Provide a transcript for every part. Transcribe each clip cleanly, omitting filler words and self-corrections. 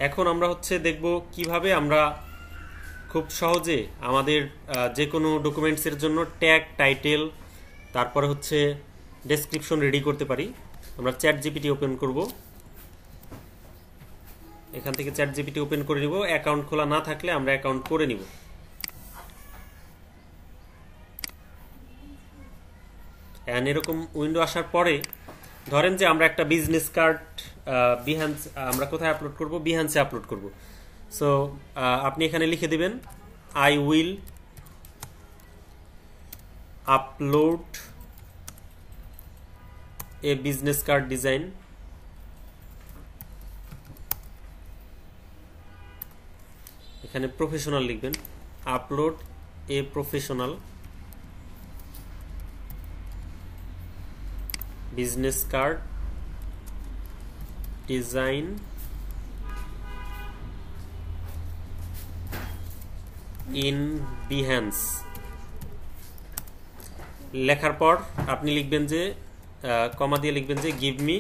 এখন আমরা হচ্ছে দেখব কিভাবে আমরা খুব সহজে আমাদের যে কোনো ডকুমেন্টসের জন্য ট্যাগ, টাইটেল, তারপরে হচ্ছে ডেসক্রিপশন রেডি করতে পারি। আমরা চ্যাট জিপিটি ওপেন করব। এখান থেকে চ্যাট জিপিটি ওপেন করে নিব। অ্যাকাউন্ট খোলা না থাকলে আমরা অ্যাকাউন্ট করে নিব। এরকম উইন্ডো আসার পরে ধরেন যে আমরা একটা বিজনেস কার্ড বিহান্স, আমরা কোথায় আপলোড করব? বিহান্সে আপলোড করব। সো আপনি এখানে লিখে দিবেন I will upload A business card design এখানে প্রফেশনাল লিখবেন, upload a professional business card design in Behance. লেখার পর আপনি লিখবেন যে কমা দিয়ে লিখবেন যে গিভ মি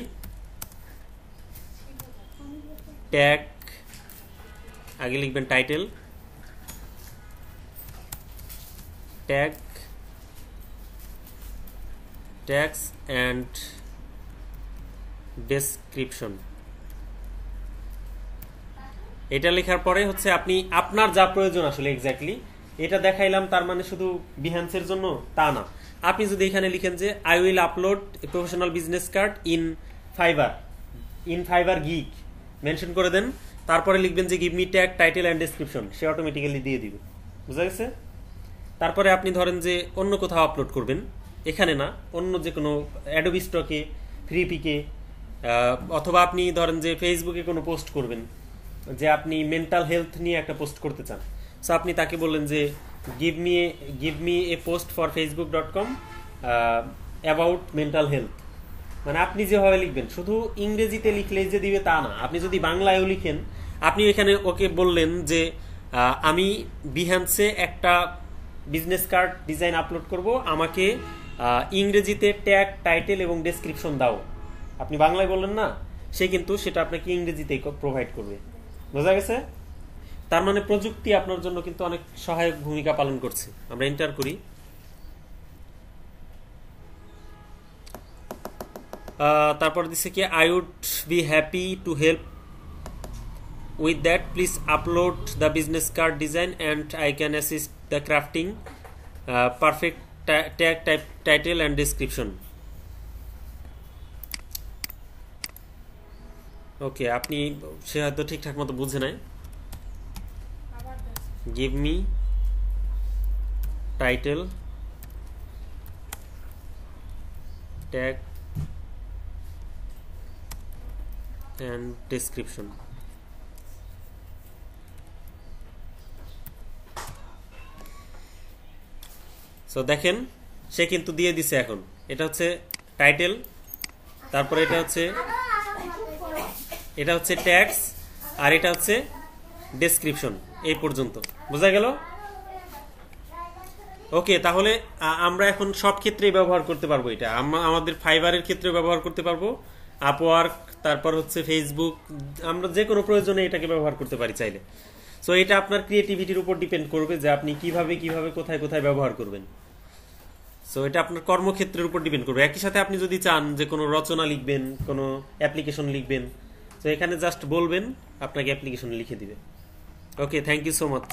ট্যাগ, আগে লিখবেন title, tag, tax and description. এটা লেখার পরে হচ্ছে আপনি আপনার যা প্রয়োজন আসলে এক্স্যাক্টলি এটা দেখাইলাম, তার মানে শুধু বিহ্যান্সের জন্য তা না। আপনি যদি এখানে লিখেন যে I will upload a professional business card in fibre gig mention করে দেন, তারপরে লিখবেন যে give me tag, title and description, say automatically দিয়ে দিবে। বুঝা গেছে? তারপরে আপনি ধরেন যে অন্য কোথাও আপলোড করবেন, এখানে না, অন্য যে কোনো অ্যাডোবি স্টকে, ফ্রি পিকে, অথবা আপনি ধরেন যে ফেসবুকে কোনো পোস্ট করবেন, যে আপনি মেন্টাল হেলথ নিয়ে একটা পোস্ট করতে চান। সো আপনি তাকে বললেন যে give me a post for facebook.com about mental health. মানে আপনি যেভাবে লিখবেন, শুধু ইংরেজিতে লিখলেই যে দিবে তা না, আপনি যদি বাংলায়ও লিখেন, আপনি এখানে ওকে বললেন যে আমি বিহ্যান্সে একটা বিজনেস কার্ড ডিজাইন আপলোড করব, আমাকে ইংরেজিতে ট্যাগ, টাইটেল এবং ডেসক্রিপশন দাও। আপনি বাংলায় বললেন না, সে কিন্তু সেটা আপনাকে ইংরেজিতেই প্রোভাইড করবে। বোঝা গেছে? তার মানে প্রযুক্তি আপনার জন্য কিন্তু অনেক সহায়ক ভূমিকা পালন করছে। আমরা এন্টার করি। তারপর দিচ্ছে কি I would be happy to help with that, please upload the business card design and I can assist the crafting perfect tag, title and description. Okay, আপনি সে হয়তো ঠিকঠাক মতো বুঝে নাই। Give me title, tag and description. So দেখেন সে কিন্তু দিয়ে দিছে। এখন এটা হচ্ছে টাইটেল, তারপরে এটা হচ্ছে ট্যাক্স, আর এটা হচ্ছে ডেসক্রিপশন। এই পর্যন্ত বোঝা গেল? ওকে, তাহলে আমরা এখন সব ক্ষেত্রেই ব্যবহার করতে পারবো এটা। আমাদের ফাইবারের ক্ষেত্রে ব্যবহার করতে পারবো, আপওয়ার্ক, তারপর হচ্ছে ফেসবুক, আমরা যে কোনো প্রয়োজনে এটাকে ব্যবহার করতে পারি চাইলে। সো এটা আপনার ক্রিয়েটিভিটির উপর ডিপেন্ড করবে যে আপনি কিভাবে কোথায় কোথায় ব্যবহার করবেন। সো এটা আপনার কর্মক্ষেত্রের উপর ডিপেন্ড করবে। একই সাথে আপনি যদি চান যে কোনো রচনা লিখবেন, কোনো অ্যাপ্লিকেশন লিখবেন, তো এখানে জাস্ট বলবেন, আপনাকে অ্যাপ্লিকেশন লিখে দিবে। ওকে, থ্যাংক ইউ সো মাচ।